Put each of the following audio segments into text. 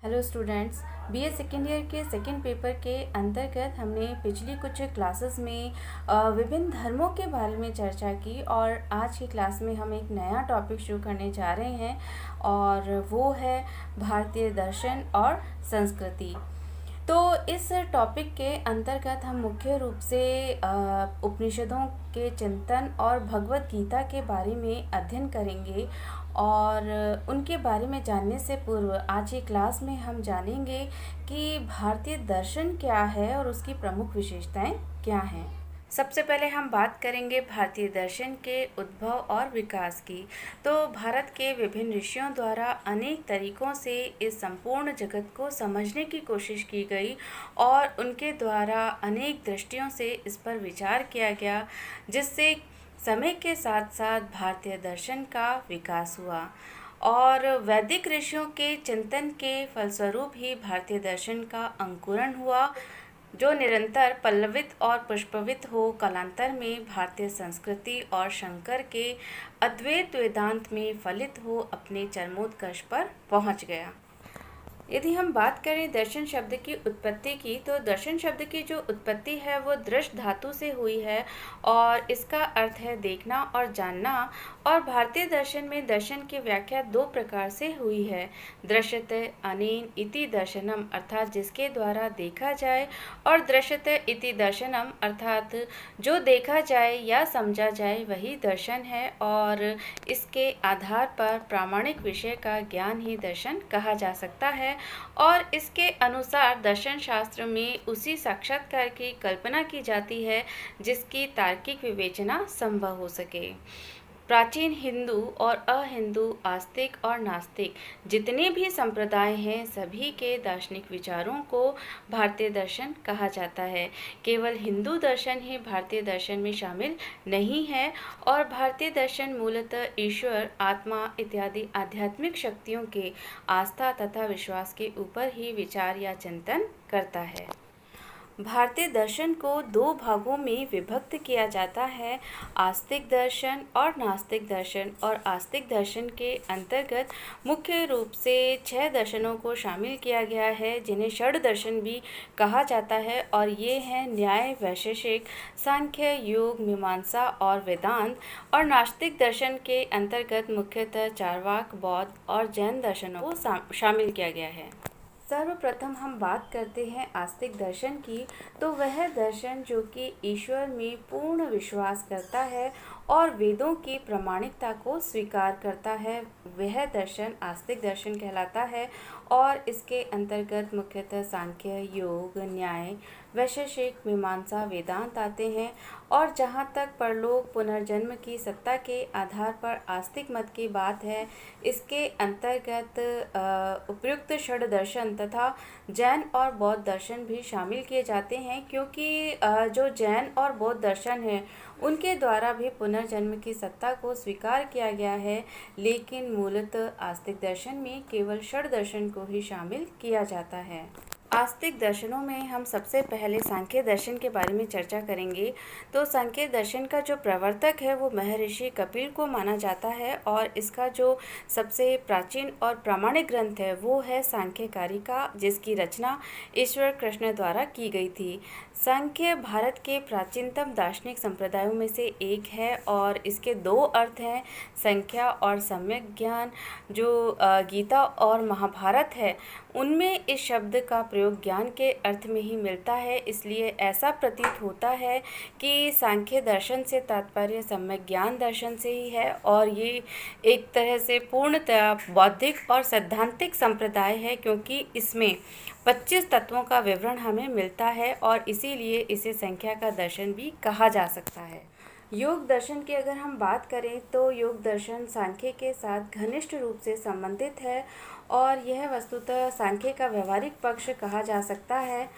Hello students, BA second year के second paper के अंतर्गत हमने पिछली कुछ क्लासेस में विभिन्न धर्मों के बारे में चर्चा की और आज की क्लास में हम एक नया टॉपिक शुरू करने जा रहे हैं और वो है भारतीय दर्शन और संस्कृति। तो इस टॉपिक के अंतर्गत हम मुख्य रूप से उपनिषदों के चिंतन और भगवत गीता के बारे में अध्ययन करेंगे और उनके बारे में जानने से पूर्व आज की क्लास में हम जानेंगे कि भारतीय दर्शन क्या है और उसकी प्रमुख विशेषताएं क्या हैं। सबसे पहले हम बात करेंगे भारतीय दर्शन के उद्भव और विकास की। तो भारत के विभिन्न ऋषियों द्वारा अनेक तरीकों से इस संपूर्ण जगत को समझने की कोशिश की गई और उनके द्वारा अनेक दृष्टियों से इस पर विचार किया गया, जिससे समय के साथ साथ भारतीय दर्शन का विकास हुआ और वैदिक ऋषियों के चिंतन के फलस्वरूप ही भारतीय दर्शन का अंकुरण हुआ, जो निरंतर पल्लवित और पुष्पवित हो कालांतर में भारतीय संस्कृति और शंकर के अद्वैत वेदांत में फलित हो अपने चरमोत्कर्ष पर पहुंच गया। यदि हम बात करें दर्शन शब्द की उत्पत्ति की, तो दर्शन शब्द की जो उत्पत्ति है वो दृष्ट धातु से हुई है और इसका अर्थ है देखना और जानना। और भारतीय दर्शन में दर्शन की व्याख्या दो प्रकार से हुई है, दृश्यते अनेन इति दर्शनम अर्थात जिसके द्वारा देखा जाए, और दृश्यते इति दर्शनम अर्थात जो देखा जाए या समझा जाए वही दर्शन है और इसके आधार पर प्रामाणिक विषय का ज्ञान ही दर्शन कहा जा सकता है। और इसके अनुसार दर्शन शास्त्र में उसी साक्षात्कार की कल्पना की जाती है जिसकी तार्किक विवेचना संभव हो सके। प्राचीन हिंदू और अहिंदू, आस्तिक और नास्तिक जितने भी संप्रदाय हैं, सभी के दार्शनिक विचारों को भारतीय दर्शन कहा जाता है। केवल हिंदू दर्शन ही भारतीय दर्शन में शामिल नहीं है और भारतीय दर्शन मूलतः ईश्वर, आत्मा इत्यादि आध्यात्मिक शक्तियों के आस्था तथा विश्वास के ऊपर ही विचार या चिंतन करता है। भारतीय दर्शन को दो भागों में विभक्त किया जाता है, आस्तिक दर्शन और नास्तिक दर्शन। और आस्तिक दर्शन के अंतर्गत मुख्य रूप से 6 दर्शनों को शामिल किया गया है, जिन्हें षड दर्शन भी कहा जाता है। और ये हैं न्याय, वैशेषिक, सांख्य, योग, मीमांसा और वेदांत। और नास्तिक दर्शन के अंतर्गत मुख्यतः चार्वाक, बौद्ध और जैन दर्शनों को शामिल किया गया है। सर्वप्रथम हम बात करते हैं आस्तिक दर्शन की। तो वह दर्शन जो कि ईश्वर में पूर्ण विश्वास करता है और वेदों की प्रामाणिकता को स्वीकार करता है, वह दर्शन आस्तिक दर्शन कहलाता है। और इसके अंतर्गत मुख्यतः सांख्य, योग, न्याय, वैशेषिक, मीमांसा, वेदांत आते हैं। और जहाँ तक परलोक पुनर्जन्म की सत्ता के आधार पर आस्तिक मत की बात है, इसके अंतर्गत उपयुक्त षड दर्शन तथा जैन और बौद्ध दर्शन भी शामिल किए जाते हैं, क्योंकि जो जैन और बौद्ध दर्शन है उनके द्वारा भी पुनर्जन्म की सत्ता को स्वीकार किया गया है, लेकिन मूलतः आस्तिक दर्शन में केवल षड दर्शन को ही शामिल किया जाता है। आस्तिक दर्शनों में हम सबसे पहले सांख्य दर्शन के बारे में चर्चा करेंगे। तो सांख्य दर्शन का जो प्रवर्तक है वो महर्षि कपिल को माना जाता है और इसका जो सबसे प्राचीन और प्रामाणिक ग्रंथ है वो है सांख्य कारिका, जिसकी रचना ईश्वर कृष्ण द्वारा की गई थी। सांख्य भारत के प्राचीनतम दार्शनिक संप्रदायों में से एक है और इसके दो अर्थ हैं, संख्या और सम्यक ज्ञान। जो गीता और महाभारत है उनमें इस शब्द का प्रयोग ज्ञान के अर्थ में ही मिलता है, इसलिए ऐसा प्रतीत होता है कि सांख्य दर्शन से तात्पर्य सम्यक ज्ञान दर्शन से ही है। और ये एक तरह से पूर्णतः बौद्धिक और सैद्धांतिक संप्रदाय है, क्योंकि इसमें 25 तत्वों का विवरण हमें मिलता है और इसीलिए इसे संख्या का दर्शन भी कहा जा सकता है। योग दर्शन की अगर हम बात करें तो योग दर्शन सांख्य के साथ घनिष्ठ रूप से संबंधित है और यह वस्तुतः सांख्य का व्यवहारिक पक्ष कहा जा सकता है।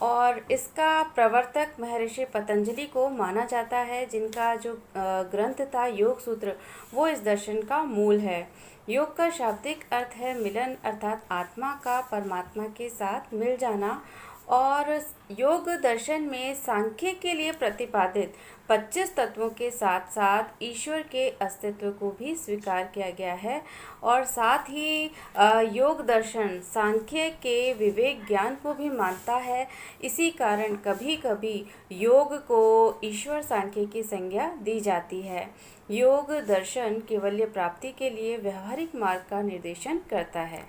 और इसका प्रवर्तक महर्षि पतंजलि को माना जाता है, जिनका जो ग्रंथ था योग सूत्र वो इस दर्शन का मूल है। योग का शाब्दिक अर्थ है मिलन, अर्थात आत्मा का परमात्मा के साथ मिल जाना। और योग दर्शन में सांख्य के लिए प्रतिपादित 25 तत्वों के साथ साथ ईश्वर के अस्तित्व को भी स्वीकार किया गया है। और साथ ही योग दर्शन सांख्य के विवेक ज्ञान को भी मानता है। इसी कारण कभी कभी योग को ईश्वर सांख्य की संज्ञा दी जाती है। योग दर्शन केवल्य प्राप्ति के लिए व्यवहारिक मार्ग का निर्देशन करता है।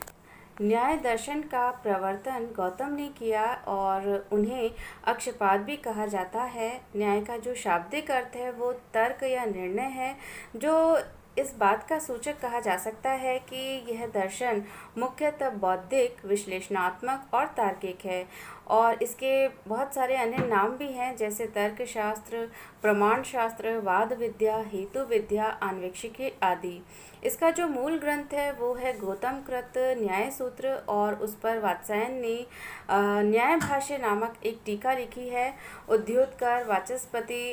न्याय दर्शन का प्रवर्तन गौतम ने किया और उन्हें अक्षपाद भी कहा जाता है। न्याय का जो शाब्दिक अर्थ है वो तर्क या निर्णय है, जो इस बात का सूचक कहा जा सकता है कि यह दर्शन मुख्यतः बौद्धिक, विश्लेषणात्मक और तार्किक है। और इसके बहुत सारे अन्य नाम भी हैं, जैसे तर्कशास्त्र, प्रमाण शास्त्र, वाद विद्या, हेतु विद्या, आन्वेक्षिकी आदि। इसका जो मूल ग्रंथ है वो है गौतम कृत न्याय सूत्र, और उस पर वात्स्यायन ने न्याय भाष्य नामक एक टीका लिखी है। उद्योतकर, वाचस्पति,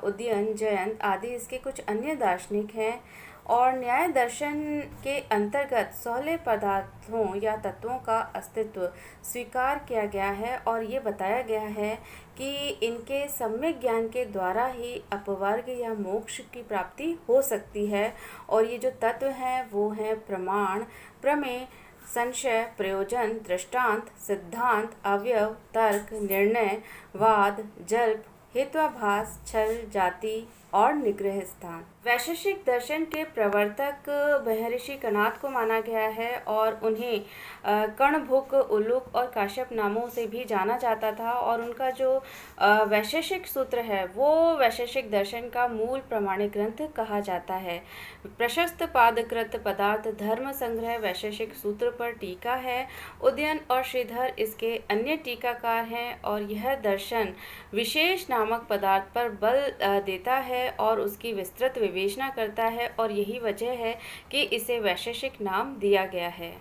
उदयन, जयंत आदि इसके कुछ अन्य दार्शनिक हैं। और न्याय दर्शन के अंतर्गत 16 पदार्थों या तत्वों का अस्तित्व स्वीकार किया गया है, और ये बताया गया है कि इनके सम्यक ज्ञान के द्वारा ही अपवर्ग या मोक्ष की प्राप्ति हो सकती है। और ये जो तत्व हैं वो हैं प्रमाण, प्रमेय, संशय, प्रयोजन, दृष्टांत, सिद्धांत, अवयव, तर्क, निर्णय, वाद, जल्प, हेत्वाभास, छल, जाति और निग्रह स्थान। वैशेषिक दर्शन के प्रवर्तक महर्षि कणाद को माना गया है, और उन्हें कणभुक, उलूक और काश्यप नामों से भी जाना जाता था। और उनका जो वैशेषिक सूत्र है वो वैशेषिक दर्शन का मूल प्रमाणिक ग्रंथ कहा जाता है। प्रशस्त पादकृत पदार्थ धर्म संग्रह वैशेषिक सूत्र पर टीका है। उदयन और श्रीधर इसके अन्य टीकाकार हैं, और यह दर्शन विशेष नामक पदार्थ पर बल देता है और उसकी विस्तृत विवेचना करता है, और यही वजह है कि इसे वैशेषिक नाम दिया गया है।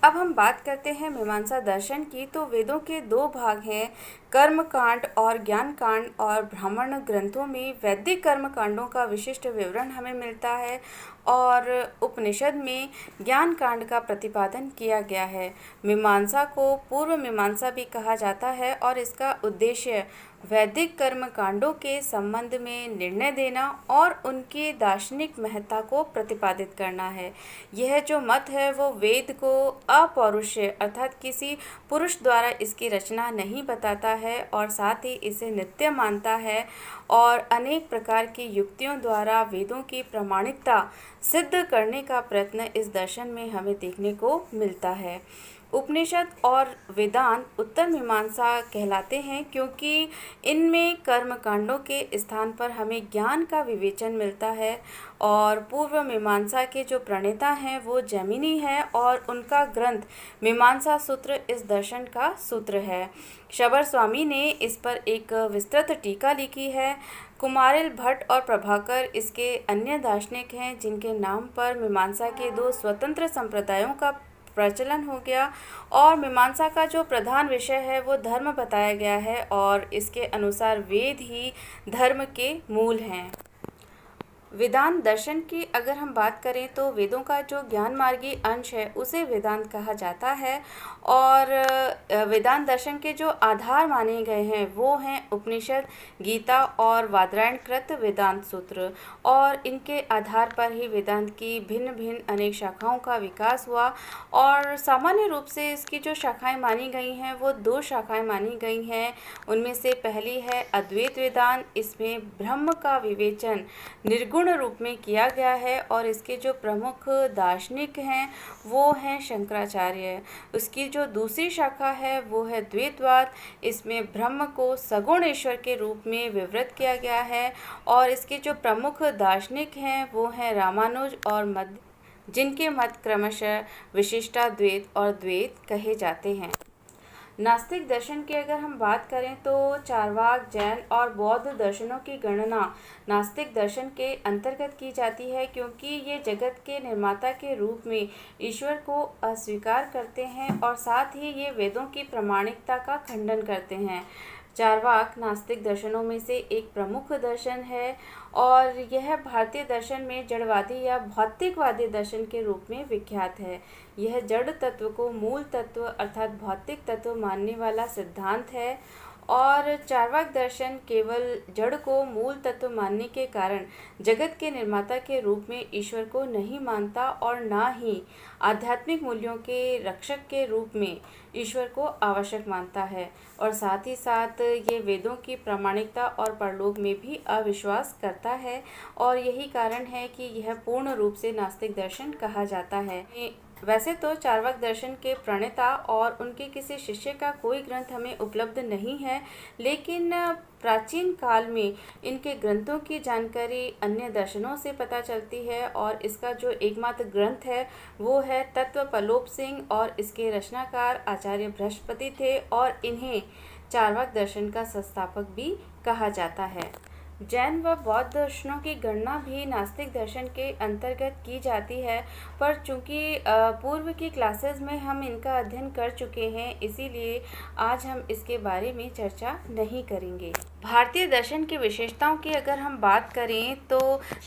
अब हम बात करते हैं मीमांसा दर्शन की। तो वेदों के दो भाग हैं, कर्म कांड और ज्ञान कांड। और ब्राह्मण ग्रंथों में वैदिक कर्म कांडों का विशिष्ट विवरण हमें मिलता है, और उपनिषद में ज्ञान कांड का प्रतिपादन किया गया है। मीमांसा को पूर्व मीमांसा भी कहा जाता है, और इसका उद्देश्य वैदिक कर्म कांडों के संबंध में निर्णय देना और उनकी दार्शनिक महत्ता को प्रतिपादित करना है। यह जो मत है वो वेद को अपौरुषेय अर्थात किसी पुरुष द्वारा इसकी रचना नहीं बताता है, और साथ ही इसे नित्य मानता है, और अनेक प्रकार की युक्तियों द्वारा वेदों की प्रामाणिकता सिद्ध करने का प्रयत्न इस दर्शन में हमें देखने को मिलता है। उपनिषद और वेदांत उत्तर मीमांसा कहलाते हैं, क्योंकि इनमें कर्म कांडों के स्थान पर हमें ज्ञान का विवेचन मिलता है। और पूर्व मीमांसा के जो प्रणेता हैं वो जैमिनी है, और उनका ग्रंथ मीमांसा सूत्र इस दर्शन का सूत्र है। शबर स्वामी ने इस पर एक विस्तृत टीका लिखी है। कुमारिल भट्ट और प्रभाकर इसके अन्य दार्शनिक हैं, जिनके नाम पर मीमांसा के दो स्वतंत्र संप्रदायों का प्रचलन हो गया। और मीमांसा का जो प्रधान विषय है वो धर्म बताया गया है, और इसके अनुसार वेद ही धर्म के मूल हैं। वेदांत दर्शन की अगर हम बात करें तो वेदों का जो ज्ञान मार्गी अंश है उसे वेदांत कहा जाता है। और वेदांत दर्शन के जो आधार माने गए हैं वो हैं उपनिषद, गीता और वादरायण कृत वेदांत सूत्र। और इनके आधार पर ही वेदांत की भिन्न भिन्न अनेक शाखाओं का विकास हुआ। और सामान्य रूप से इसकी जो शाखाएं मानी गई हैं वो दो शाखाएं मानी गई हैं। उनमें से पहली है अद्वैत वेदांत। इसमें ब्रह्म का विवेचन निर्गुण रूप में किया गया है, और इसके जो प्रमुख दार्शनिक हैं वो हैं शंकराचार्य। उसकी जो दूसरी शाखा है वो है द्वैतवाद। इसमें ब्रह्म को सगुण ईश्वर के रूप में विवृत किया गया है, और इसके जो प्रमुख दार्शनिक हैं वो हैं रामानुज और मध्य, जिनके मत क्रमशः विशिष्टाद्वैत और द्वैत कहे जाते हैं। नास्तिक दर्शन की अगर हम बात करें तो चार्वाक, जैन और बौद्ध दर्शनों की गणना नास्तिक दर्शन के अंतर्गत की जाती है, क्योंकि ये जगत के निर्माता के रूप में ईश्वर को अस्वीकार करते हैं, और साथ ही ये वेदों की प्रामाणिकता का खंडन करते हैं। चार्वाक नास्तिक दर्शनों में से एक प्रमुख दर्शन है और यह भारतीय दर्शन में जड़वादी या भौतिकवादी दर्शन के रूप में विख्यात है। यह जड़ तत्व को मूल तत्व अर्थात भौतिक तत्व मानने वाला सिद्धांत है और चार्वाक दर्शन केवल जड़ को मूल तत्व मानने के कारण जगत के निर्माता के रूप में ईश्वर को नहीं मानता और ना ही आध्यात्मिक मूल्यों के रक्षक के रूप में ईश्वर को आवश्यक मानता है और साथ ही साथ ये वेदों की प्रामाणिकता और परलोक में भी अविश्वास करता है और यही कारण है कि यह पूर्ण रूप से नास्तिक दर्शन कहा जाता है। वैसे तो चार्वाक दर्शन के प्रणेता और उनके किसी शिष्य का कोई ग्रंथ हमें उपलब्ध नहीं है, लेकिन प्राचीन काल में इनके ग्रंथों की जानकारी अन्य दर्शनों से पता चलती है और इसका जो एकमात्र ग्रंथ है वो है तत्वपलोप सिंह और इसके रचनाकार आचार्य बृहस्पति थे और इन्हें चार्वाक दर्शन का संस्थापक भी कहा जाता है। जैन व बौद्ध दर्शनों की गणना भी नास्तिक दर्शन के अंतर्गत की जाती है, पर चूंकि पूर्व की क्लासेस में हम इनका अध्ययन कर चुके हैं, इसीलिए आज हम इसके बारे में चर्चा नहीं करेंगे। भारतीय दर्शन की विशेषताओं की अगर हम बात करें तो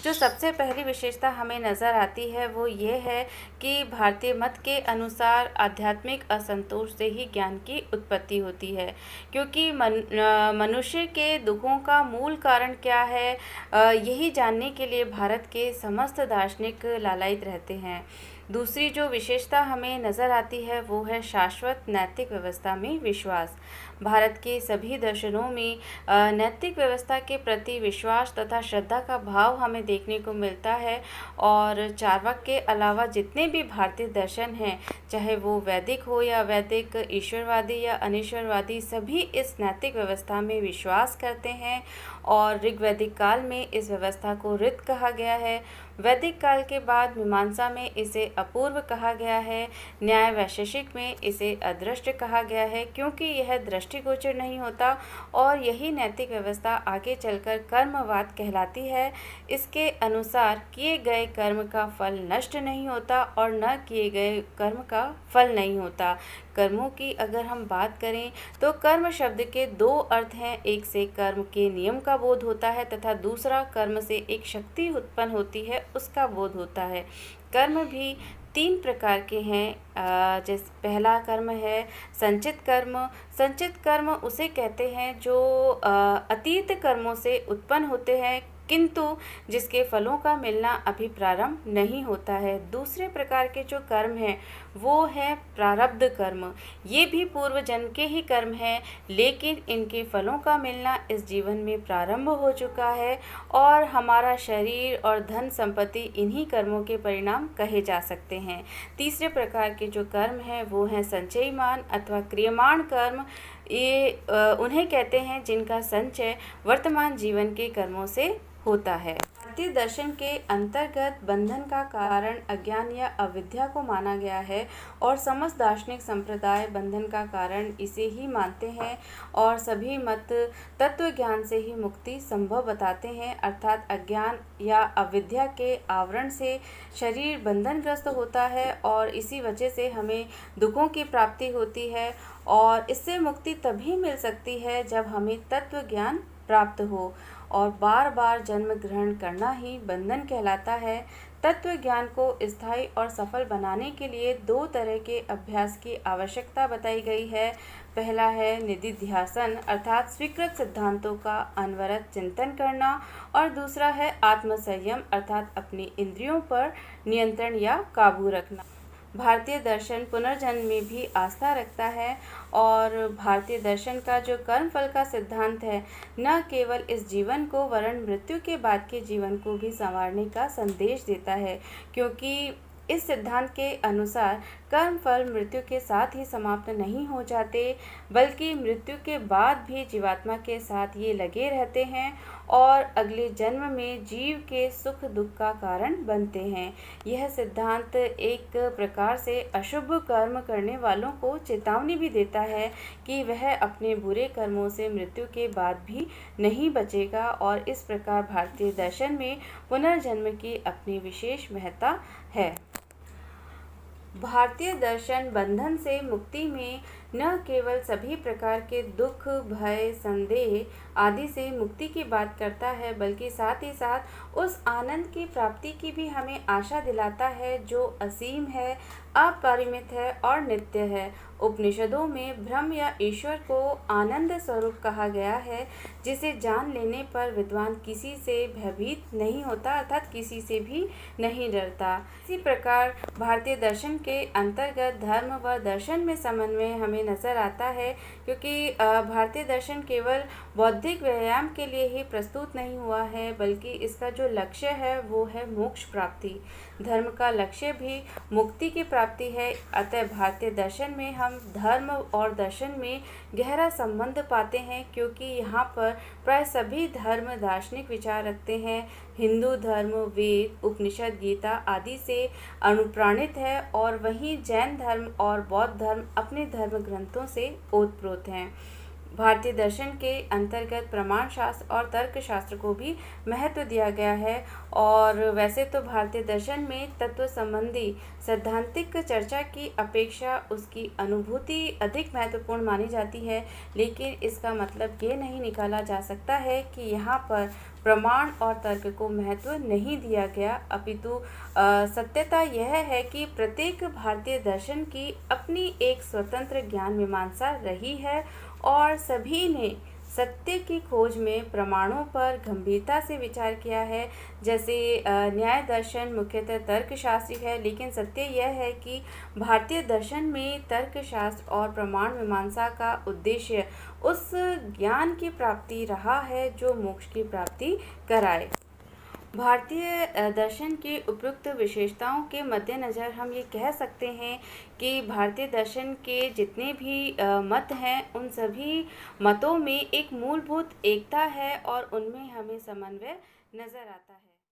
जो सबसे पहली विशेषता हमें नज़र आती है वो ये है कि भारतीय मत के अनुसार आध्यात्मिक असंतोष से ही ज्ञान की उत्पत्ति होती है, क्योंकि मनुष्य के दुखों का मूल कारण क्या है यही जानने के लिए भारत के समस्त दार्शनिक लालायित रहते हैं। दूसरी जो विशेषता हमें नज़र आती है वो है शाश्वत नैतिक व्यवस्था में विश्वास। भारत के सभी दर्शनों में नैतिक व्यवस्था के प्रति विश्वास तथा श्रद्धा का भाव हमें देखने को मिलता है और चार्वाक के अलावा जितने भी भारतीय दर्शन हैं, चाहे वो वैदिक हो या वैदिक, ईश्वरवादी या अनीश्वरवादी, सभी इस नैतिक व्यवस्था में विश्वास करते हैं और ऋग्वैदिक काल में इस व्यवस्था को ऋत कहा गया है। वैदिक काल के बाद मीमांसा में इसे अपूर्व कहा गया है। न्याय वैशेषिक में इसे अदृष्ट कहा गया है, क्योंकि यह दृष्टिगोचर नहीं होता और यही नैतिक व्यवस्था आगे चलकर कर्मवाद कहलाती है। इसके अनुसार किए गए कर्म का फल नष्ट नहीं होता और न किए गए कर्म का फल नहीं होता। कर्मों की अगर हम बात करें तो कर्म शब्द के दो अर्थ हैं। एक से कर्म के नियम का बोध होता है तथा दूसरा कर्म से एक शक्ति उत्पन्न होती है, उसका बोध होता है। कर्म भी तीन प्रकार के हैं। जैसे पहला कर्म है संचित कर्म। संचित कर्म उसे कहते हैं जो अतीत कर्मों से उत्पन्न होते हैं, किंतु जिसके फलों का मिलना अभी प्रारंभ नहीं होता है। दूसरे प्रकार के जो कर्म हैं वो है प्रारब्ध कर्म। ये भी पूर्व जन्म के ही कर्म हैं, लेकिन इनके फलों का मिलना इस जीवन में प्रारंभ हो चुका है और हमारा शरीर और धन संपत्ति इन्हीं कर्मों के परिणाम कहे जा सकते हैं। तीसरे प्रकार के जो कर्म हैं वो हैं संचयमान अथवा क्रियमाण कर्म। ये उन्हें कहते हैं जिनका संचय वर्तमान जीवन के कर्मों से होता है। भारतीय दर्शन के अंतर्गत बंधन का कारण अज्ञान या अविद्या को माना गया है और समस्त दार्शनिक संप्रदाय बंधन का कारण इसे ही मानते हैं और सभी मत तत्व ज्ञान से ही मुक्ति संभव बताते हैं, अर्थात अज्ञान या अविद्या के आवरण से शरीर बंधनग्रस्त होता है और इसी वजह से हमें दुखों की प्राप्ति होती है और इससे मुक्ति तभी मिल सकती है जब हमें तत्व ज्ञान प्राप्त हो और बार बार जन्म ग्रहण करना ही बंधन कहलाता है। तत्व ज्ञान को स्थायी और सफल बनाने के लिए दो तरह के अभ्यास की आवश्यकता बताई गई है। पहला है निधिध्यासन अर्थात स्वीकृत सिद्धांतों का अनवरत चिंतन करना और दूसरा है आत्मसंयम अर्थात अपनी इंद्रियों पर नियंत्रण या काबू रखना। भारतीय दर्शन पुनर्जन्म में भी आस्था रखता है और भारतीय दर्शन का जो कर्मफल का सिद्धांत है न केवल इस जीवन को वरन मृत्यु के बाद के जीवन को भी संवारने का संदेश देता है, क्योंकि इस सिद्धांत के अनुसार कर्मफल मृत्यु के साथ ही समाप्त नहीं हो जाते, बल्कि मृत्यु के बाद भी जीवात्मा के साथ ये लगे रहते हैं और अगले जन्म में जीव के सुख दुख का कारण बनते हैं। यह सिद्धांत एक प्रकार से अशुभ कर्म करने वालों को चेतावनी भी देता है कि वह अपने बुरे कर्मों से मृत्यु के बाद भी नहीं बचेगा और इस प्रकार भारतीय दर्शन में पुनर्जन्म की अपनी विशेष महत्ता है। भारतीय दर्शन बंधन से मुक्ति में न केवल सभी प्रकार के दुख, भय, संदेह आदि से मुक्ति की बात करता है, बल्कि साथ ही साथ उस आनंद की प्राप्ति की भी हमें आशा दिलाता है जो असीम है, अपरिमित है और नित्य है। उपनिषदों में ब्रह्म या ईश्वर को आनंद स्वरूप कहा गया है, जिसे जान लेने पर विद्वान किसी से भयभीत नहीं होता, अर्थात किसी से भी नहीं डरता। इसी प्रकार भारतीय दर्शन के अंतर्गत धर्म व दर्शन में समन्वय हमें नजर आता है, क्योंकि भारतीय दर्शन केवल बौद्धिक व्यायाम के लिए ही प्रस्तुत नहीं हुआ है, बल्कि इसका जो लक्ष्य है वो है मोक्ष प्राप्ति। धर्म का लक्ष्य भी मुक्ति की प्राप्ति है। अतः भारतीय दर्शन में हम धर्म और दर्शन में गहरा संबंध पाते हैं, क्योंकि यहाँ पर प्राय सभी धर्म दार्शनिक विचार रखते हैं। हिंदू धर्म वेद, उपनिषद, गीता आदि से अनुप्राणित है, और वहीं जैन धर्म और बौद्ध धर्म अपने धर्म ग्रंथों से ओतप्रोत हैं। भारतीय दर्शन के अंतर्गत प्रमाण शास्त्र और तर्क शास्त्र को भी महत्व दिया गया है। और वैसे तो भारतीय दर्शन में तत्व संबंधी सैद्धांतिक चर्चा की अपेक्षा उसकी अनुभूति अधिक महत्वपूर्ण मानी जाती है, लेकिन इसका मतलब ये नहीं निकाला जा सकता है कि यहाँ पर प्रमाण और तर्क को महत्व नहीं दिया गया, अपितु सत्यता यह है कि प्रत्येक भारतीय दर्शन की अपनी एक स्वतंत्र ज्ञान मीमांसा रही है, और सभी ने सत्य की खोज में प्रमाणों पर गंभीरता से विचार किया है। जैसे न्याय दर्शन मुख्यतः तर्कशास्त्री है, लेकिन सत्य यह है कि भारतीय दर्शन में तर्कशास्त्र और प्रमाण मीमांसा का उद्देश्य उस ज्ञान की प्राप्ति रहा है जो मोक्ष की प्राप्ति कराए। भारतीय दर्शन की उपयुक्त विशेषताओं के मद्देनज़र हम ये कह सकते हैं कि भारतीय दर्शन के जितने भी मत हैं, उन सभी मतों में एक मूलभूत एकता है और उनमें हमें समन्वय नज़र आता है।